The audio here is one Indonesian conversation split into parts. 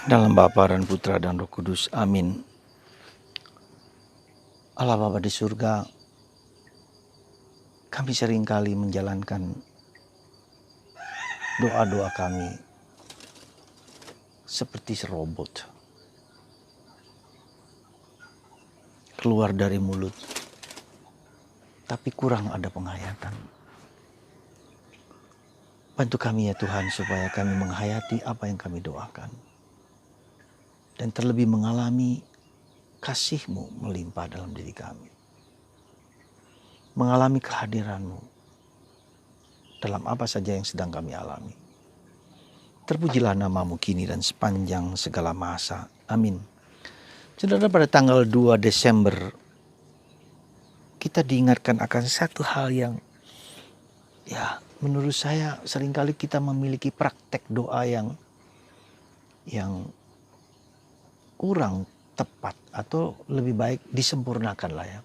Dalam Bapa dan Putra dan Roh Kudus. Amin. Allah Bapa di surga, kami seringkali menjalankan doa-doa kami seperti serobot. Keluar dari mulut, tapi kurang ada penghayatan. Bantu kami ya Tuhan supaya kami menghayati apa yang kami doakan. Dan terlebih mengalami kasih-Mu melimpah dalam diri kami. Mengalami kehadiran-Mu dalam apa saja yang sedang kami alami. Terpujilah nama-Mu kini dan sepanjang segala masa. Amin. Saudara, pada tanggal 2 Desember kita diingatkan akan satu hal yang menurut saya seringkali kita memiliki praktek doa yang kurang tepat atau lebih baik disempurnakan lah ya.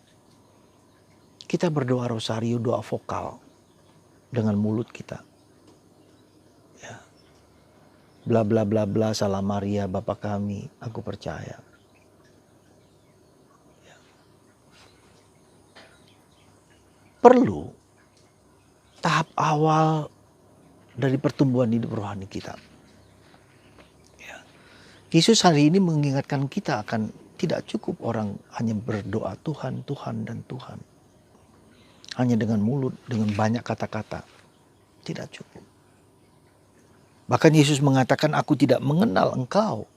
Kita berdoa rosario, doa vokal dengan mulut kita. Ya. Bla bla bla bla, salam Maria, Bapa kami, aku percaya. Ya. Perlu tahap awal dari pertumbuhan hidup rohani kita. Yesus hari ini mengingatkan kita akan tidak cukup orang hanya berdoa Tuhan, Tuhan, dan Tuhan. Hanya dengan mulut, dengan banyak kata-kata. Tidak cukup. Bahkan Yesus mengatakan, aku tidak mengenal engkau.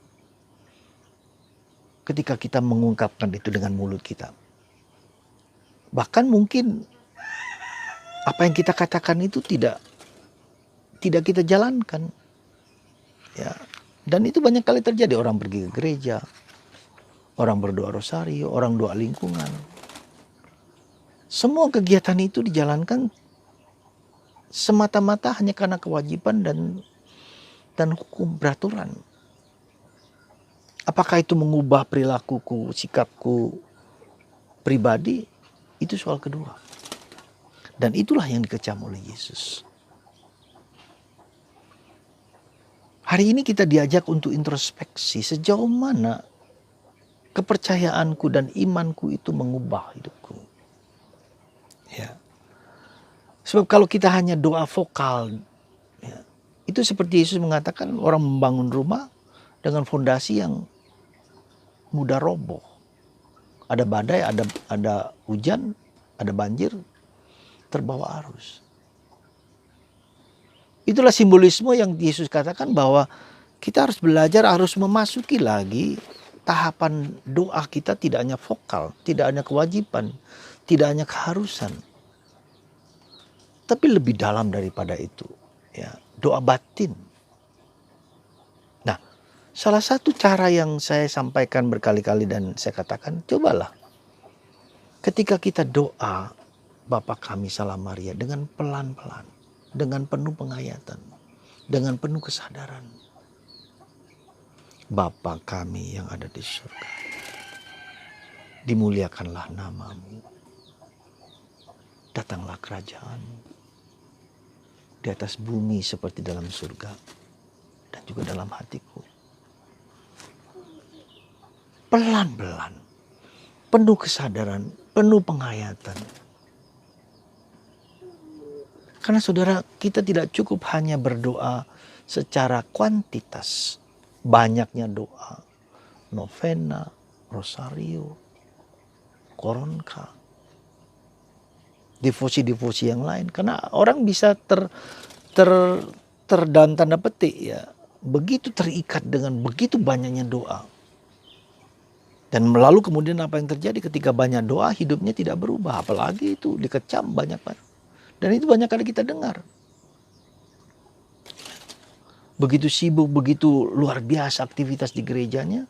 Ketika kita mengungkapkan itu dengan mulut kita. Bahkan mungkin apa yang kita katakan itu tidak kita jalankan. Ya. Dan itu banyak kali terjadi, orang pergi ke gereja, orang berdoa rosario, orang doa lingkungan. Semua kegiatan itu dijalankan semata-mata hanya karena kewajiban dan hukum peraturan. Apakah itu mengubah perilakuku, sikapku pribadi? Itu soal kedua. Dan itulah yang dikecam oleh Yesus. Hari ini kita diajak untuk introspeksi sejauh mana kepercayaanku dan imanku itu mengubah hidupku. Ya. Sebab kalau kita hanya doa vokal, ya, itu seperti Yesus mengatakan orang membangun rumah dengan fondasi yang mudah roboh. Ada badai, ada hujan, ada banjir, terbawa arus. Itulah simbolisme yang Yesus katakan bahwa kita harus belajar, harus memasuki lagi tahapan doa kita tidak hanya vokal, tidak hanya kewajiban, tidak hanya keharusan. Tapi lebih dalam daripada itu, ya, doa batin. Nah, salah satu cara yang saya sampaikan berkali-kali dan saya katakan, cobalah ketika kita doa Bapa kami salam Maria dengan pelan-pelan, dengan penuh penghayatan, dengan penuh kesadaran. Bapa kami yang ada di surga, dimuliakanlah nama-Mu, datanglah kerajaan-Mu di atas bumi seperti dalam surga dan juga dalam hatiku. Pelan-pelan, penuh kesadaran, penuh penghayatan. Karena saudara, kita tidak cukup hanya berdoa secara kuantitas. Banyaknya doa, novena, rosario, koronka, devosi-devosi yang lain. Karena orang bisa dalam tanda petik ya, begitu terikat dengan begitu banyaknya doa. Dan lalu kemudian apa yang terjadi ketika banyak doa, hidupnya tidak berubah. Apalagi itu dikecam banyak-banyak. Dan itu banyak kali kita dengar. Begitu sibuk, begitu luar biasa aktivitas di gerejanya,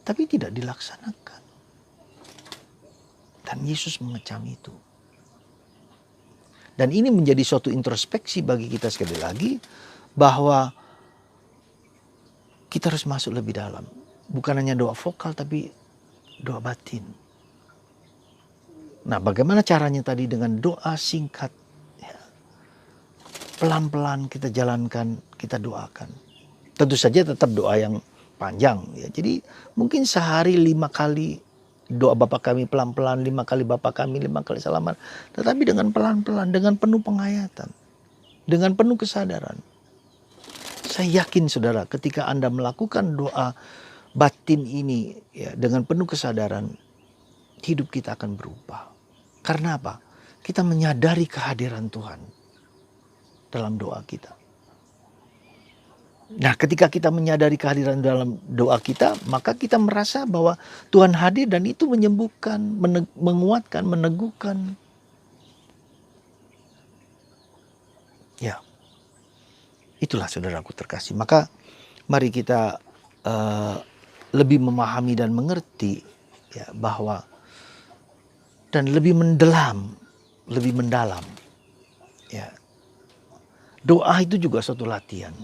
tapi tidak dilaksanakan. Dan Yesus mengecam itu. Dan ini menjadi suatu introspeksi bagi kita sekali lagi, bahwa kita harus masuk lebih dalam. Bukan hanya doa vokal, tapi doa batin. Nah, bagaimana caranya tadi? Dengan doa singkat, ya, pelan-pelan kita jalankan, kita doakan. Tentu saja tetap doa yang panjang ya. Jadi mungkin sehari 5 kali doa Bapa kami pelan-pelan, 5 kali Bapa kami, 5 kali salaman. Tetapi dengan pelan-pelan, dengan penuh penghayatan, dengan penuh kesadaran. Saya yakin saudara, ketika Anda melakukan doa batin ini ya, dengan penuh kesadaran, hidup kita akan berubah. Karena apa? Kita menyadari kehadiran Tuhan dalam doa kita. Nah, ketika kita menyadari kehadiran dalam doa kita, maka kita merasa bahwa Tuhan hadir dan itu menyembuhkan, menguatkan, meneguhkan. Ya, itulah saudaraku terkasih. Maka mari kita lebih memahami dan mengerti ya, bahwa dan lebih mendalam ya. Doa itu juga suatu latihan.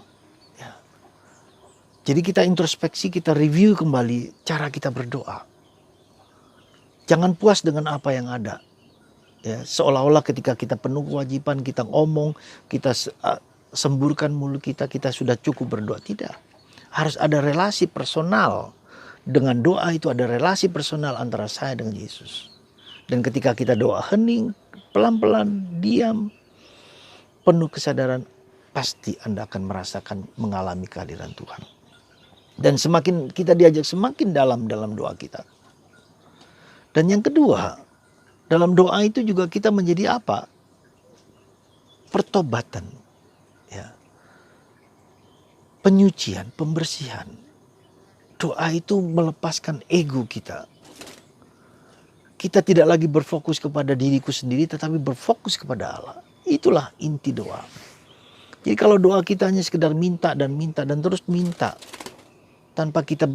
Jadi kita introspeksi, kita review kembali cara kita berdoa. Jangan puas dengan apa yang ada. Ya, seolah-olah ketika kita penuh kewajiban, kita ngomong, kita semburkan mulut kita sudah cukup berdoa. Tidak. Harus ada relasi personal. Dengan doa itu ada relasi personal antara saya dengan Yesus. Dan ketika kita doa hening, pelan-pelan, diam, penuh kesadaran, pasti Anda akan merasakan mengalami kehadiran Tuhan. Dan semakin kita diajak semakin dalam doa kita. Dan yang kedua, dalam doa itu juga kita menjadi apa? Pertobatan. Ya. Penyucian, pembersihan. Doa itu melepaskan ego kita. Kita tidak lagi berfokus kepada diriku sendiri, tetapi berfokus kepada Allah. Itulah inti doa. Jadi kalau doa kita hanya sekedar minta dan terus minta, tanpa kita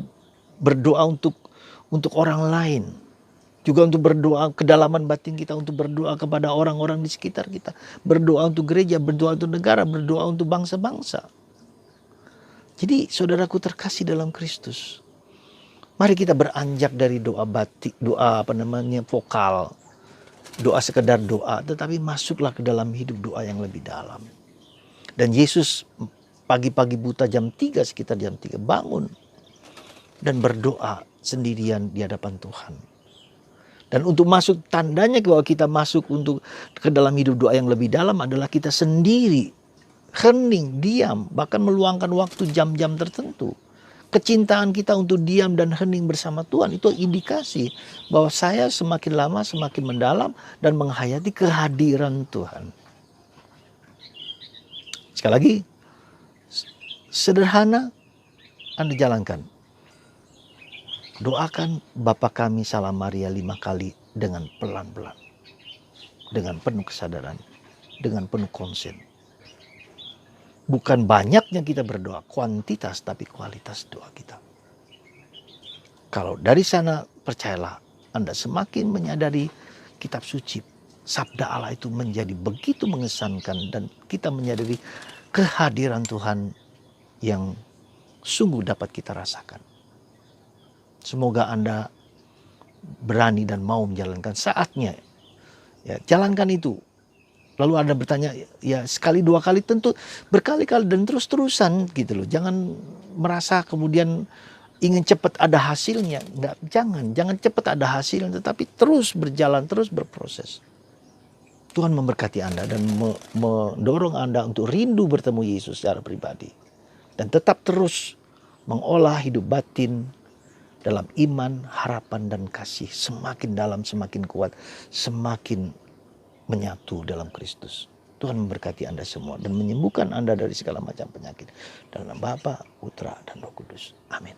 berdoa untuk orang lain. Juga untuk berdoa kedalaman batin kita, untuk berdoa kepada orang-orang di sekitar kita. Berdoa untuk gereja, berdoa untuk negara, berdoa untuk bangsa-bangsa. Jadi saudaraku terkasih dalam Kristus, mari kita beranjak dari doa batik, doa vokal, doa sekedar doa, tetapi masuklah ke dalam hidup doa yang lebih dalam. Dan Yesus pagi-pagi buta sekitar jam 3 bangun dan berdoa sendirian di hadapan Tuhan. Dan untuk masuk, tandanya bahwa kita masuk untuk ke dalam hidup doa yang lebih dalam adalah kita sendiri, hening, diam, bahkan meluangkan waktu jam-jam tertentu. Kecintaan kita untuk diam dan hening bersama Tuhan itu indikasi bahwa saya semakin lama semakin mendalam dan menghayati kehadiran Tuhan. Sekali lagi, sederhana Anda jalankan. Doakan Bapa kami Salam Maria 5 kali dengan pelan-pelan. Dengan penuh kesadaran. Dengan penuh konsen. Bukan banyaknya kita berdoa, kuantitas tapi kualitas doa kita. Kalau dari sana percayalah, Anda semakin menyadari kitab suci. Sabda Allah itu menjadi begitu mengesankan dan kita menyadari kehadiran Tuhan yang sungguh dapat kita rasakan. Semoga Anda berani dan mau menjalankan saatnya. Ya, jalankan itu. Lalu Anda bertanya, ya sekali dua kali, tentu berkali-kali dan terus-terusan gitu loh. Jangan merasa kemudian ingin cepat ada hasilnya. Jangan cepat ada hasilnya, tetapi terus berjalan, terus berproses. Tuhan memberkati Anda dan mendorong Anda untuk rindu bertemu Yesus secara pribadi. Dan tetap terus mengolah hidup batin dalam iman, harapan, dan kasih. Semakin dalam, semakin kuat, semakin menyatu dalam Kristus. Tuhan memberkati Anda semua dan menyembuhkan Anda dari segala macam penyakit. Dalam Bapa, Putra, dan Roh Kudus. Amin.